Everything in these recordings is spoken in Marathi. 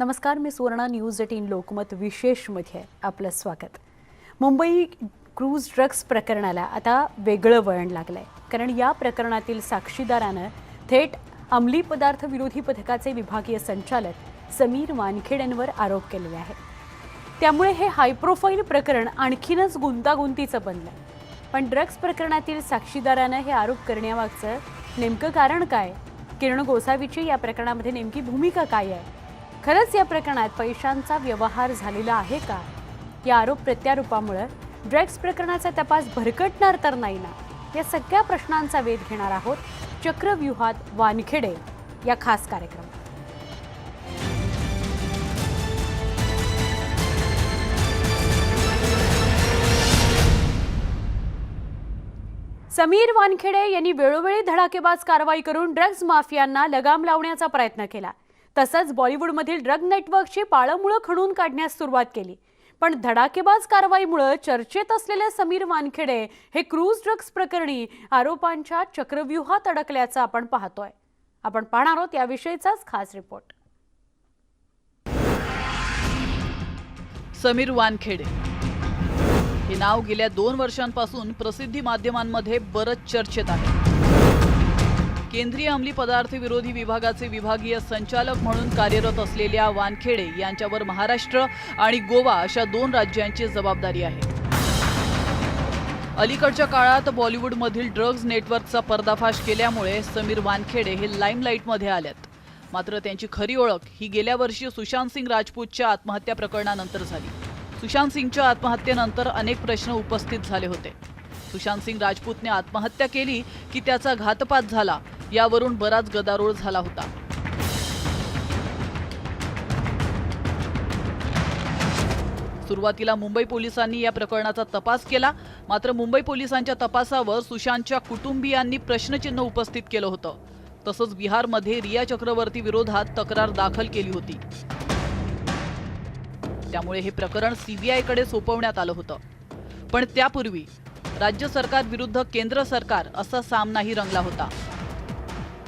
नमस्कार, मी सुवर्ण न्यूज 18 लोकमत विशेषमध्ये आपलं स्वागत। मुंबई क्रूज ड्रग्स प्रकरणाला आता वेगळं वळण लागलंय, कारण या प्रकरणातील साक्षीदारानं थेट अंमली पदार्थ विरोधी पथकाचे विभागीय संचालक समीर वानखेडे यांवर आरोप केलेले आहेत। त्यामुळे हे हाय प्रोफाईल प्रकरण आणखीनच गुंतागुंतीचं बनलंय। पण ड्रग्स प्रकरणातील साक्षीदारानं हे आरोप करण्यामागचं नेमकं कारण काय? किरण गोसावीची या प्रकरणामध्ये नेमकी भूमिका काय आहे? खरंच या प्रकरणात पैशांचा व्यवहार झालेला आहे का? या आरोप प्रत्यारोपामुळे ड्रग्स प्रकरणाचा तपास भरकटणार तर नाही ना? या सगळ्या प्रश्नांचा वेध घेणार आहोत चक्रव्यूहात वानखेडे या खास कार्यक्रमात। समीर वानखेडे यांनी वेळोवेळी धडाकेबाज कारवाई करून ड्रग्ज माफियांना लगाम लावण्याचा प्रयत्न केला। तसंच बॉलिवूडमधील ड्रग नेटवर्कची पाळंमुळं खणून काढण्यास सुरुवात केली। पण धडाकेबाज कारवाईमुळे चर्चेत असलेले समीर वानखेडे हे क्रूज ड्रग्स प्रकरणी आरोपांच्या चक्रव्यूहात अडकल्याचं आपण पाहतोय। आपण पाहणार आहोत याविषयीचाच खास रिपोर्ट। समीर वानखेडे हे नाव गेल्या 2 वर्षांपासून प्रसिद्धी माध्यमांमध्ये बरंच चर्चेत आहे। केंद्रीय अंमली पदार्थ विरोधी विभागाचे विभागीय संचालक म्हणून कार्यरत असलेल्या वानखेडे यांच्यावर महाराष्ट्र आणि गोवा अशा 2 राज्यांची जबाबदारी आहे। अलीकडच्या काळात बॉलिवूडमधील ड्रग्ज नेटवर्कचा पर्दाफाश केल्यामुळे समीर वानखेडे हे लाईमलाईटमध्ये आलेत। मात्र त्यांची खरी ओळख ही गेल्या वर्षी सुशांत सिंग राजपूतच्या आत्महत्या प्रकरणानंतर झाली। सुशांत सिंगच्या आत्महत्येनंतर अनेक प्रश्न उपस्थित झाले होते। सुशांत सिंग राजपूतने आत्महत्या केली की त्याचा घातपात झाला, यावरून बराच गदारोळ झाला होता। सुरुवातीला मुंबई पोलिसांनी या प्रकरणाचा तपास केला, मात्र मुंबई पोलिसांच्या तपासावर सुशांतच्या कुटुंबियांनी प्रश्नचिन्ह उपस्थित केलं होतं। तसंच बिहारमध्ये रिया चक्रवर्ती विरोधात तक्रार दाखल केली होती। त्यामुळे हे प्रकरण सीबीआय कडे सोपवण्यात आलं होतं। पण त्यापूर्वी राज्य सरकार विरुद्ध केंद्र सरकार असा सामनाही रंगला होता।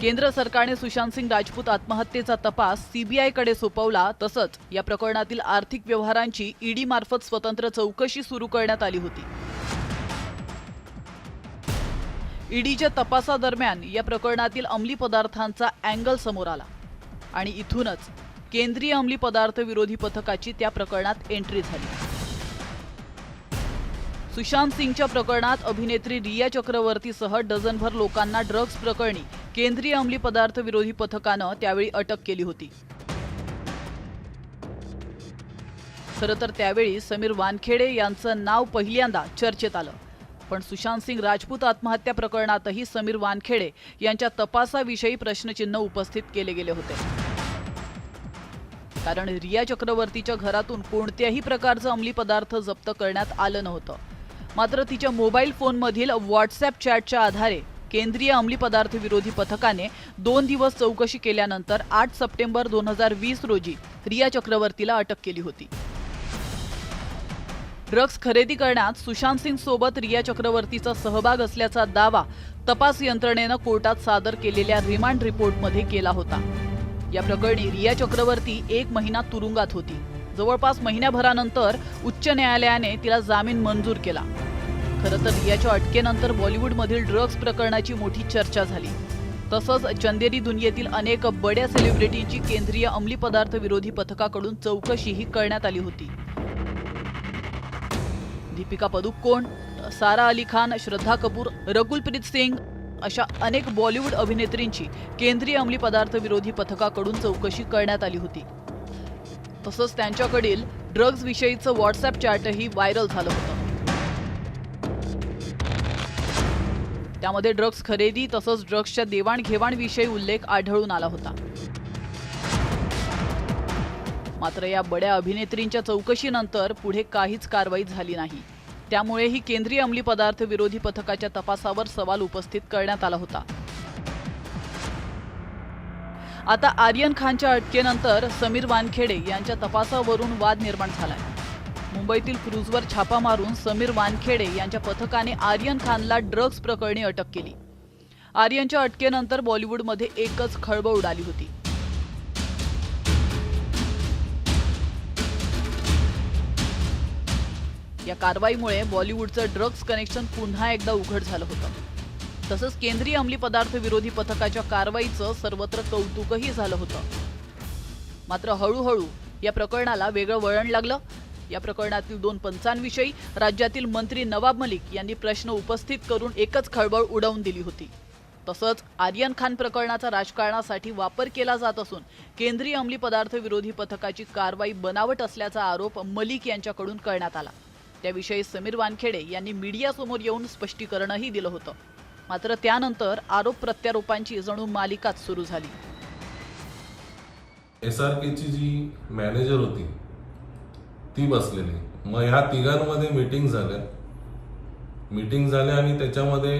केंद्र सरकारने सुशांत सिंग राजपूत आत्महत्येचा तपास सीबीआय कडे सोपवला। तसंच या प्रकरणातील आर्थिक व्यवहारांची ईडी मार्फत स्वतंत्र चौकशी सुरू करण्यात आली होती। ईडीच्या तपासादरम्यान या प्रकरणातील अंमली पदार्थांचा अँगल समोर आला आणि इथूनच केंद्रीय अंमली पदार्थ विरोधी पथकाची त्या प्रकरणात एंट्री झाली। सुशांत सिंगच्या प्रकरणात अभिनेत्री रिया चक्रवर्तीसह डझनभर लोकांना ड्रग्ज प्रकरणी केंद्रीय अंमली पदार्थ विरोधी पथकानं त्यावेळी अटक केली होती। खरं तर त्यावेळी समीर वानखेडे यांचं नाव पहिल्यांदा चर्चेत आलं। पण सुशांत सिंग राजपूत आत्महत्या प्रकरणातही समीर वानखेडे यांच्या तपासाविषयी प्रश्नचिन्ह उपस्थित केले गेले होते। कारण रिया चक्रवर्तीच्या घरातून कोणत्याही प्रकारचं अंमली पदार्थ जप्त करण्यात आलं नव्हतं। मात्र तिच्या मोबाईल फोनमधील व्हॉट्सअप चॅटच्या आधारे केंद्रीय अंमली पदार्थ विरोधी पथकाने 2 दिवस चौकशी केल्यानंतर 8 सप्टेंबर 2020 रोजी रिया चक्रवर्तीला अटक केली होती। ड्रग्ज खरेदी करण्यात सुशांत सिंग सोबत रिया चक्रवर्तीचा सहभाग असल्याचा दावा तपास यंत्रणेनं कोर्टात सादर केलेल्या रिमांड रिपोर्टमध्ये केला होता। या प्रकरणी रिया चक्रवर्ती 1 महिना तुरुंगात होती। जवळपास महिन्याभरानंतर उच्च न्यायालयाने तिला जामीन मंजूर केला। खरं तर रियाच्या अटकेनंतर बॉलिवूडमधील ड्रग्ज प्रकरणाची मोठी चर्चा झाली। तसंच चंदेरी दुनियेतील अनेक बड्या सेलिब्रिटींची केंद्रीय अंमली पदार्थ विरोधी पथकाकडून चौकशीही करण्यात आली होती। दीपिका पदुकोण, सारा अली खान, श्रद्धा कपूर, रकुलप्रीत सिंग अशा अनेक बॉलिवूड अभिनेत्रींची केंद्रीय अंमली पदार्थ विरोधी पथकाकडून चौकशी करण्यात आली होती। तसंच त्यांच्याकडील ड्रग्ज विषयीचं व्हॉट्सअप चॅटही व्हायरल झालं होतं। त्यामध्ये ड्रग्ज खरेदी तसंच ड्रग्जच्या देवाणघेवाणविषयी उल्लेख आढळून आला होता। मात्र या बड्या अभिनेत्रींच्या चौकशीनंतर पुढे काहीच कारवाई झाली नाही। त्यामुळेही केंद्रीय अंमली पदार्थ विरोधी पथकाच्या तपासावर सवाल उपस्थित करण्यात आला होता। आता आर्यन खानच्या अटकेनंतर समीर वानखेडे यांच्या तपासावरून वाद निर्माण झालाय। मुंबईतील क्रूजवर छापा मारून समीर वानखेडे यांच्या पथकाने आर्यन खानला ड्रग्ज प्रकरणी अटक केली। आर्यनच्या अटकेनंतर बॉलिवूडमध्ये एकच खळबळ उडाली होती। या कारवाईमुळे बॉलिवूडचं ड्रग्ज कनेक्शन पुन्हा एकदा उघड झालं होतं. तसंच केंद्रीय अंमली पदार्थ विरोधी पथकाच्या कारवाईचं सर्वत्र कौतुकही झालं होतं. मात्र हळूहळू या प्रकरणाला वेगळं वळण लागलं. या प्रकरणातील 2 पंचांविषयी राज्यातील मंत्री नवाब मलिक यांनी प्रश्न उपस्थित करून एकच खळबळ उडवून दिली होती. तसंच आर्यन खान प्रकरणाचा राजकारणासाठी वापर केला जात असून केंद्रीय अंमली पदार्थ विरोधी पथकाची कारवाई बनावट असल्याचा आरोप मलिक यांच्याकडून करण्यात आला. त्याविषयी समीर वानखेडे यांनी मीडियासमोर येऊन स्पष्टीकरणही दिलं होतं. मात्र त्यानंतर आरोप प्रत्यारोपांची जणू मालिकाच सुरू झाली. SRKची जी मॅनेजर होती ती बसलेली. मग ह्या तिघांमध्ये मीटिंग झाल्या आणि त्याच्यामध्ये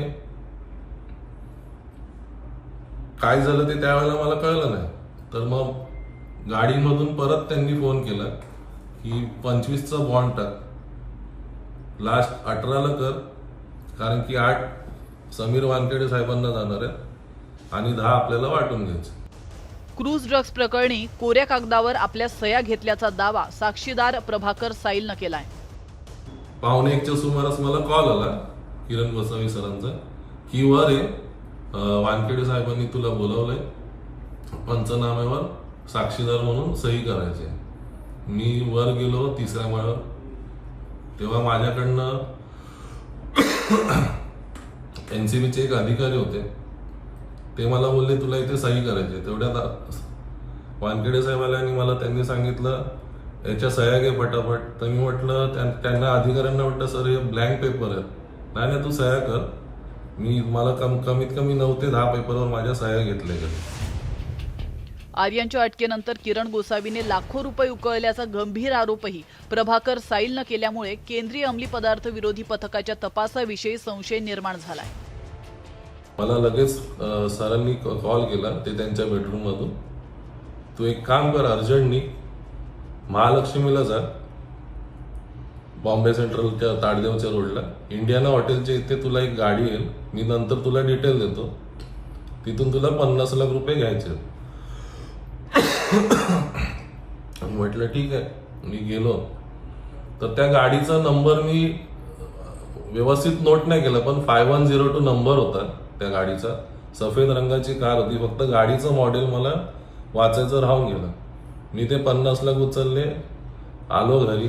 काय झालं ते त्यावेळेला मला कळलं नाही. तर मग गाडीमधून परत त्यांनी फोन केला की 25चा बॉन्ड टाक, लास्ट 18ला कर, कारण की 8 समीर वानखेडे साहेबांना जाणार आहेत आणि 10 आपल्याला वाटून घ्यायचे. क्रूज ड्रग्ज प्रकरणी कोऱ्या कागदावर आपल्या सह्या घेतल्याचा दावा साक्षीदार प्रभाकर साईलनं केलाय. 1:45च्या सुमारास मला कॉल आला किरण गोसावी सरांचा की वर आहे, वानखेडे साहेबांनी तुला बोलावलंय, पंचनाम्यावर साक्षीदार म्हणून सही करायची. मी वर गेलो 3ऱ्या माळ्यावर. तेव्हा माझ्याकडनं NCBचे एक अधिकारी होते. ते मला बोलले तुला इथे सही करायची. तेवढ्यात वानखेडे साहेब आले आणि मला त्यांनी सांगितलं याच्या सह्या घे पटापट. तर मी म्हटलं त्यांना अधिकाऱ्यांना म्हटलं सर हे ब्लँक पेपर आहेत. नाही तू सह्या कर. मला कमीत कमी 9 ते 10 पेपरवर माझ्या सह्या घेतल्या गेल्या. आर्यनच्या अटकेनंतर किरण गोसावीने लाखो रुपये उकळल्याचा गंभीर आरोपही प्रभाकर साईलनं केल्यामुळे केंद्रीय अंमली पदार्थ विरोधी पथकाच्या तपासाविषयी संशय निर्माण झालाय. मला लगेच सरांनी कॉल केला, ते त्यांच्या बेडरूम मधून, तू एक काम कर अर्जंटनी महालक्ष्मीला जा, बॉम्बे सेंट्रलच्या ताडदेवच्या रोडला इंडियाना हॉटेलच्या इथे तुला एक गाडी येईल, मी नंतर तुला डिटेल देतो, तिथून तुला 50 लाख रुपये घ्यायचे. म्हटलं ठीक आहे. मी गेलो तर त्या गाडीचा नंबर मी व्यवस्थित नोट नाही केला, पण 5102 नंबर होता त्या गाडीचा. सफेद रंगाची कार होती, फक्त गाडीचं मॉडेल मला वाचायचं राहून गेलं. मी ते 50 लाख उचलले, आलो घरी.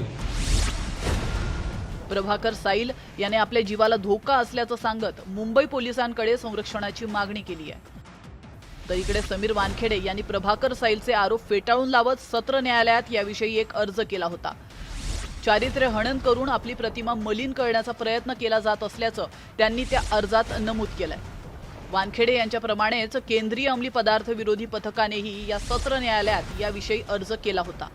प्रभाकर साईल याने आपल्या जीवाला धोका असल्याचं सांगत मुंबई पोलिसांकडे संरक्षणाची मागणी केली आहे. तर इकडे समीर वानखेडे यांनी प्रभाकर साईलचे आरोप फेटाळून लावत सत्र न्यायालयात याविषयी एक अर्ज केला होता. चारित्र्य हनन करून आपली प्रतिमा मलिन करण्याचा प्रयत्न केला जात असल्याचं त्यांनी त्या अर्जात नमूद केलंय. वानखेडे यांच्याप्रमाणेच केंद्रीय अंमली पदार्थ विरोधी पथकानेही या सत्र न्यायालयात याविषयी अर्ज केला होता.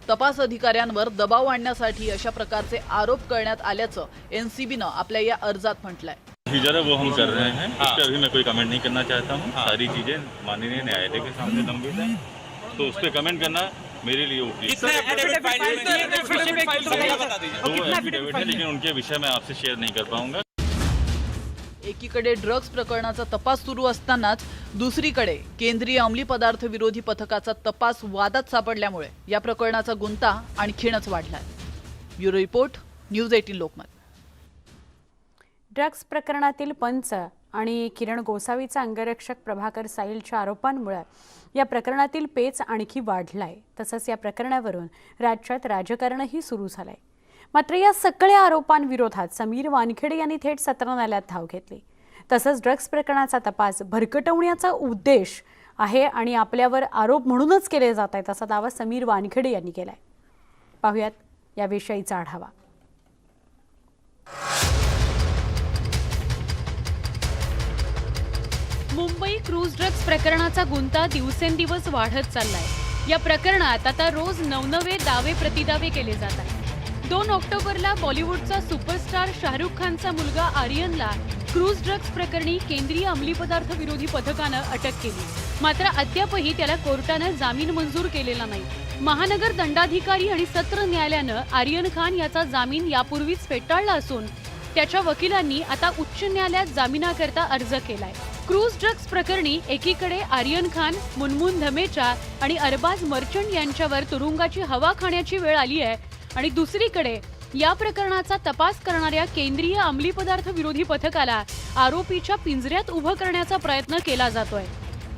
तपास अधिकाऱ्यांवर दबाव आणण्यासाठी अशा प्रकारचे आरोप करण्यात आल्याचं NCBनं आपल्या या अर्जात म्हटलंय. प्रोसीजर है वो हम कर रहे हैं, उस पर अभी मैं कोई कमेंट नहीं करना चाहता हूँ. सारी चीजें माननीय न्यायालय के सामने लंबित हैं, तो उस पर कमेंट करना मेरे लिए उपयुक्त है. 2 एफिडेविट है, लेकिन उनके विषय में आपसे शेयर नहीं कर पाऊंगा. एकीकडे ड्रग्ज प्रकरणाचा तपास सुरू असतानाच दुसरीकडे केंद्रीय अंमली पदार्थ विरोधी पथकाचा तपास वादात सापडल्यामुळे या प्रकरणाचा गुंता आणखीनच वाढलाय. Bureau report, news 18 Lokmat. Drugs प्रकरणातील पंच आणि किरण गोसावीचा अंगरक्षक प्रभाकर साईलच्या आरोपांमुळे या प्रकरणातील पेच आणखी वाढलाय. तसंच या प्रकरणावरून राज्यात राजकारणही सुरू झालंय. मात्र या सगळ्या आरोपांविरोधात समीर वानखेडे यांनी थेट सत्र न्यायालयात धाव घेतली. तसंच ड्रग्ज प्रकरणाचा तपास भरकटवण्याचा उद्देश आहे आणि आपल्यावर आरोप म्हणूनच केले जात आहेत असा दावा समीर वानखेडे यांनी केलाय. पाहुयात याविषयीचा आढावा. मुंबई क्रूज ड्रग्ज प्रकरणाचा गुंता दिवसेंदिवस वाढत चाललाय. या प्रकरणात आता रोज नवनवे दावे प्रतिदावे केले जात आहेत. 2 ऑक्टोबरला बॉलिवूडचा सुपरस्टार शाहरुख खानचा मुलगा आर्यनला क्रूज ड्रग्ज प्रकरणी केंद्रीय अंमली पदार्थ विरोधी पथकानं अटक केली. मात्र अद्यापही त्याला कोर्टानं जामीन मंजूर केलेला नाही. महानगर दंडाधिकारी आणि सत्र न्यायालयानं आर्यन खान याचा जामीन यापूर्वीच फेटाळला असून त्याच्या वकिलांनी आता उच्च न्यायालयात जामिनाकरता अर्ज केलाय. क्रूज ड्रग्ज प्रकरणी एकीकडे आर्यन खान, मुनमुन धमेचा आणि अरबाज मर्चंट यांच्यावर तुरुंगाची हवा खाण्याची वेळ आली आहे आणि दुसरीकडे या प्रकरणाचा तपास करणाऱ्या केंद्रीय अंमली पदार्थ विरोधी पथकाला आरोपीच्या पिंजऱ्यात उभं करण्याचा प्रयत्न केला जातोय.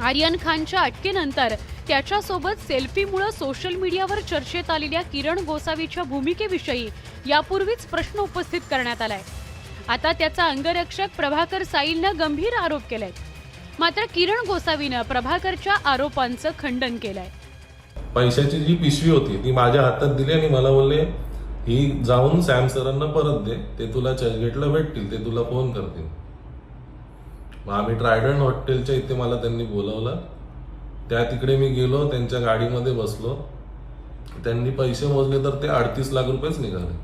आर्यन खानच्या अटकेनंतर त्याच्यासोबत सेल्फीमुळे सोशल मीडियावर चर्चेत आलेल्या किरण गोसावीच्या भूमिकेविषयी यापूर्वीच प्रश्न उपस्थित करण्यात आलाय. आता त्याचा अंगरक्षक प्रभाकर साईलनं गंभीर आरोप केलाय. मात्र किरण गोसावीनं प्रभाकरच्या आरोपांचं खंडन केलंय. पैशाची जी पिशवी होती ती माझ्या हातात दिली आणि मला बोलले ही जाऊन सॅम सरांना परत दे, ते तुला चर्चगेटला भेटतील, ते तुला फोन करतील. मग आम्ही ट्रायडंट हॉटेलच्या इथे मला त्यांनी बोलवलं. त्या तिकडे मी गेलो, त्यांच्या गाडीमध्ये बसलो. त्यांनी पैसे मोजले तर ते 38 लाख रुपयेच निघाले.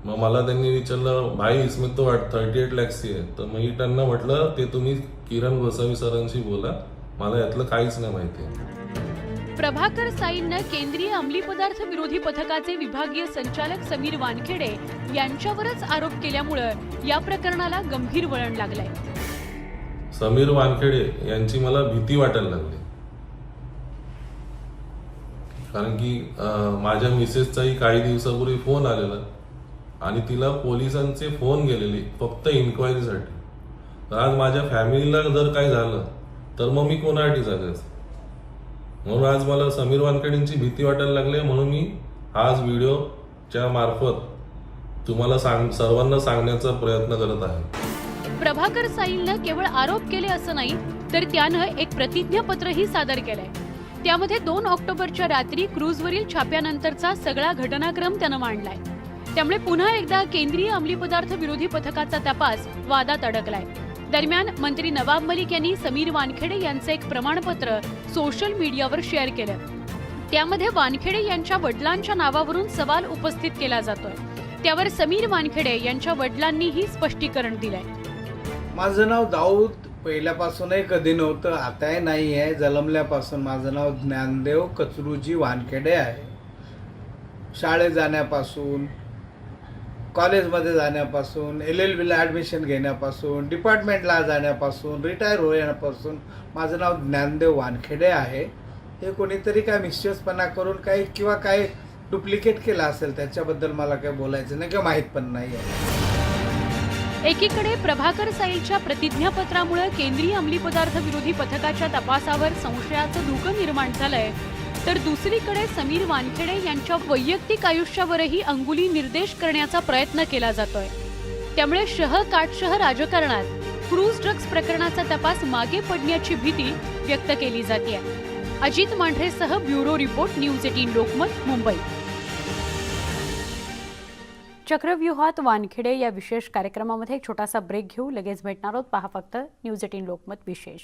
मग मला त्यांनी विचारलं भाई इसमें तो 38 लॅक्स आहे. तर मी त्यांना म्हटलं ते तुम्ही किरण गोसावी सरांशी बोला, मला यातलं काहीच नाही माहिती. प्रभाकर साईंनं केंद्रीय अंमली पदार्थ विरोधी पथकाचे विभागीय संचालक समीर वानखेडे यांच्यावरच आरोप केल्यामुळे या प्रकरणाला गंभीर वळण लागलंय. समीर वानखेडे यांची मला भीती वाटायला लागली. कारण की माझ्या मिसेसचाही काही दिवसापूर्वी फोन आलेला आणि तिला पोलिसांचे फोन गेलेले फक्त इन्क्वायरीसाठी. तर आज माझ्या फॅमिलीला जर काही झालं तर मग मी कोणासाठी जगायचं. म्हणून आज मला समीर वानखेडेंची भीती वाटायला लागली. म्हणून मी आज व्हिडिओच्या मार्फत तुम्हाला सर्वांना सांगण्याचा प्रयत्न करत आहे. प्रभाकर साईलनं केवळ आरोप केले असं नाही, तर त्यानं एक प्रतिज्ञापत्रही सादर केलंय. त्यामध्ये 2 ऑक्टोबरच्या रात्री क्रूजवरील छाप्यानंतरचा सगळा घटनाक्रम त्यानं मांडलाय. त्यामुळे पुन्हा एकदा केंद्रीय अंमली पदार्थ विरोधी पथकाचा तपास वादात अडकलाय. दरम्यान मंत्री नवाब मलिक यांनी समीर वानखेडे यांचं एक प्रमाणपत्र सोशल मीडियावर शेअर केलं. त्यामध्ये वानखेडे यांच्या वडिलांच्या नावावरून सवाल उपस्थित केला जातोय. त्यावर समीर वानखेडे यांच्या वडिलांनीही स्पष्टीकरण दिलंय. माझं नाव दाऊद पहिल्यापासूनही कधी नव्हतं, आताही नाही आहे. जन्मल्यापासून माझं नाव ज्ञानदेव कचरूजी वानखेडे आहे. शाळेत जाण्यापासून, कॉलेजमध्ये जाण्यापासून, LLBला ॲडमिशन घेण्यापासून, डिपार्टमेंटला जाण्यापासून, रिटायर होण्यापासून माझं नाव ज्ञानदेव वानखेडे आहे. हे कोणीतरी काय मिस्चियसपणा करून काही किंवा काय डुप्लिकेट केलं असेल त्याच्याबद्दल मला काही बोलायचं नाही किंवा माहीत पण नाही आहे. एकीकडे प्रभाकर साईलच्या प्रतिज्ञापत्रामुळे केंद्रीय अंमली पदार्थ विरोधी पथकाच्या तपासावर संशयाचं धुकं निर्माण झालंय, तर दुसरीकडे समीर वानखेडे यांच्या वैयक्तिक आयुष्यावरही अंगुली निर्देश करण्याचा प्रयत्न केला जातोय. त्यामुळे काटशह राजकारणात क्रूज ड्रग्ज प्रकरणाचा तपास मागे पडण्याची भीती व्यक्त केली जाते. अजित मांढरेसह bureau report, news 18 Lokmat, Mumbai. चक्रव्यूहात वानखेडे या विशेष कार्यक्रमामध्ये एक छोटासा ब्रेक घेऊ, लगेच भेटणार आहोत. पहा फक्त न्यूज 18 लोकमत विशेष.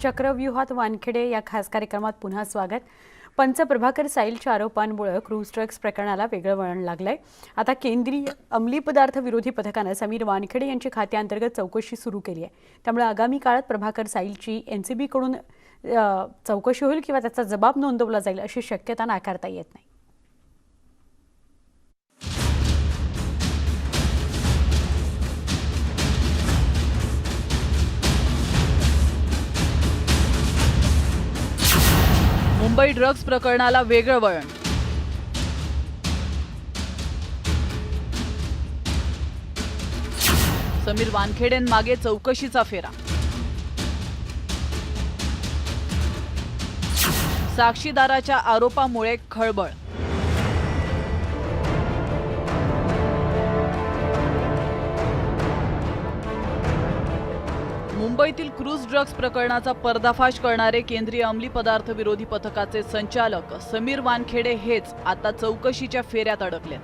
चक्रव्यूहात वानखेडे या खास कार्यक्रमात पुन्हा स्वागत. पंच प्रभाकर साईलच्या आरोपांमुळे क्रूज ड्रग्ज प्रकरणाला वेगळं वळण लागलंय. आता केंद्रीय अंमली पदार्थ विरोधी पथकानं समीर वानखेडे यांची खात्याअंतर्गत चौकशी सुरू केली आहे. त्यामुळे आगामी काळात प्रभाकर साईलची NCBकडून चौकशी होईल किंवा त्याचा जबाब नोंदवला जाईल अशी शक्यता नाकारता येत नाही. मुंबई ड्रग्ज प्रकरणाला वेगळं वळण. समीर वानखेडेंमागे चौकशीचा फेरा. साक्षीदाराच्या आरोपामुळे खळबळ. मुंबईतील क्रूज ड्रग्ज प्रकरणाचा पर्दाफाश करणारे केंद्रीय अंमली पदार्थ विरोधी पथकाचे संचालक समीर वानखेडे हेच आता चौकशीच्या फेऱ्यात अडकलेत.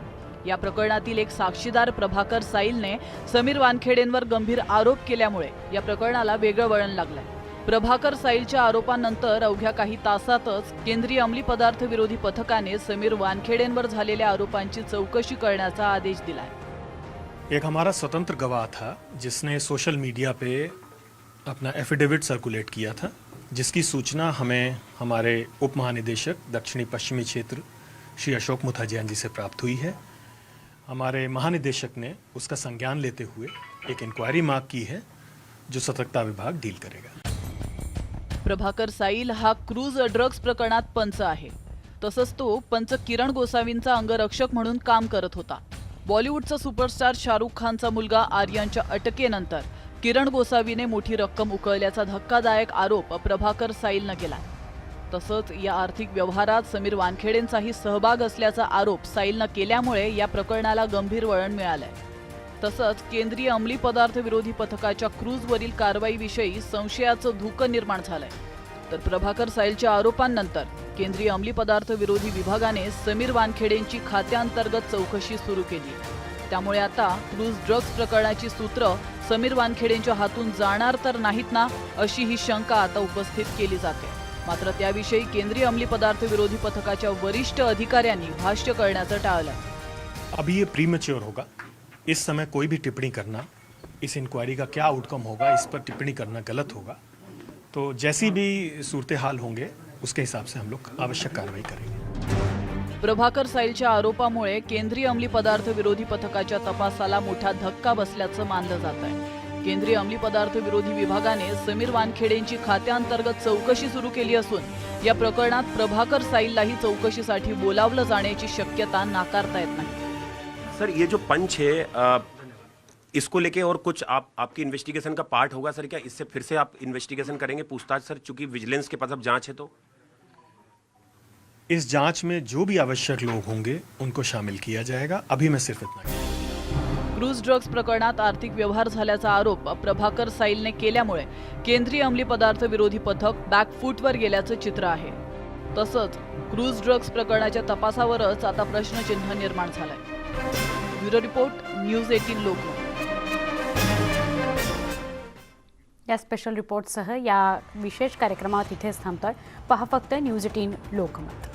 या प्रकरणातील एक साक्षीदार प्रभाकर साईलने समीर वानखेडेंवर गंभीर आरोप केल्यामुळे या प्रकरणाला वेगळं वळण लागलंय. प्रभाकर साईलच्या आरोपांनंतर अवघ्या काही तासातच केंद्रीय अंमली पदार्थ विरोधी पथकाने समीर वानखेडेंवर झालेल्या आरोपांची चौकशी करण्याचा आदेश दिलाय. एक हमारा स्वतंत्र गवाह था जिसने सोशल मीडिया पे अपना एफिडेविट सर्कुलेट किया था, जिसकी सूचना हमें हमारे उप महानिदेशक दक्षिणी पश्चिमी क्षेत्र श्री अशोक मुथाजियान जी से प्राप्त हुई है. हमारे महानिदेशक ने उसका संज्ञान लेते हुए एक इंक्वायरी मार्क की है जो सतर्कता विभाग डील करेगा। प्रभाकर साईल हा क्रूज ड्रग्ज प्रकरणात पंच आहे. तसंच तो पंच किरण गोसावींचा अंगरक्षक म्हणून काम करत होता. बॉलिवूडचा सुपरस्टार शाहरुख खानचा मुलगा आर्यनच्या अटकेनंतर किरण गोसावीने मोठी रक्कम उकळल्याचा धक्कादायक आरोप प्रभाकर साईलनं केला. तसंच या आर्थिक व्यवहारात समीर वानखेडेंचाही सहभाग असल्याचा आरोप साईलनं केल्यामुळे या प्रकरणाला गंभीर वळण मिळालंय. तसंच केंद्रीय अंमली पदार्थ विरोधी पथकाच्या क्रूजवरील कारवाईविषयी संशयाचं धुकं निर्माण झालंय. तर प्रभाकर साईलच्या आरोपांनंतर केंद्रीय अंमली पदार्थ विरोधी विभागाने समीर वानखेडेंची खात्यांतर्गत चौकशी सुरू केली. त्यामुळे आता क्रूज ड्रग्ज प्रकरणाची सूत्र समीर वानखेडेंच्या हातून जाणार तर नाहीत ना, अशी ही शंका आता उपस्थित केली जाते. मात्र त्याविषयी केंद्रीय अंमली पदार्थ विरोधी पथकाच्या वरिष्ठ अधिकाऱ्यांनी भाष्य करण्याचं टाळलं. अभी ये प्रीमेच्योर होगा, इस समय कोई भी टिप्पणी करना, इस इंक्वायरी का क्या आउटकम होगा इस पर टिप्पणी करना गलत होगा. तो जैसी भी सूरत हाल होंगे उसके हिसाब से हम लोग आवश्यक कार्रवाई करेंगे. प्रभाकर साईलच्या आरोपामुळे केंद्रीय अंमली पदार्थ विरोधी पथकाच्या तपासाला मोठा धक्का बसल्याचं मानलं जात आहे. केंद्रीय अंमली पदार्थ विरोधी विभागाने समीर वानखेडेंची खात्यांतर्गत चौकशी सुरू केली असून या प्रकरणात प्रभाकर साईललाही चौकशीसाठी बोलावलं जाण्याची शक्यता नाकारता येत नाही. सर ये जो पंच है इसको लेके और कुछ आपकी इन्वेस्टिगेशन का पार्ट होगा सर क्या? इससे फिर से आप इन्वेस्टिगेशन करेंगे पूछताछ सर, चूंकि विजिलेंस के पास अब जांच है तो? इस जांच में जो भी आवश्यक लोग होंगे उनको शामिल किया जाएगा. अभी मैं सिर्फ इतना ही. क्रूज ड्रग्ज प्रकरणात आर्थिक व्यवहार झाल्याचा आरोप प्रभाकर साईलने केल्यामुळे केंद्रीय अंमली पदार्थ विरोधी पथक बॅकफूटवर गेल्याचं चित्र आहे. तसंच क्रूज ड्रग्ज प्रकरणाच्या तपासावरच आता प्रश्नचिन्ह निर्माण झालंय. Bureau report, news 18 Lokmat. या स्पेशल रिपोर्टसह या विशेष कार्यक्रमात इथेच थांबतोय. पहा फक्त न्यूज 18 लोकमत.